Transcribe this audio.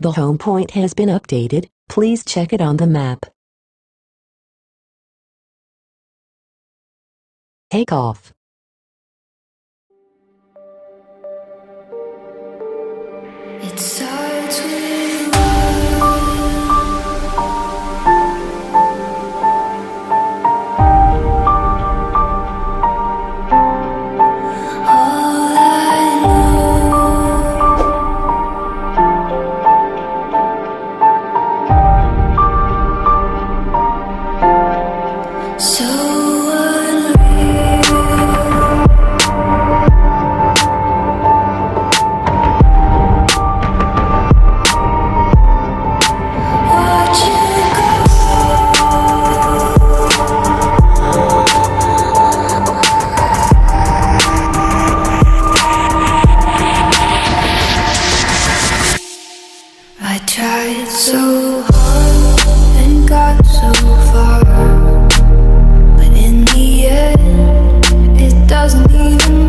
The home point has been updated. Please check it on the map. Take off. It starts with all I know. So I tried so hard and got so far, but in the end, it doesn't even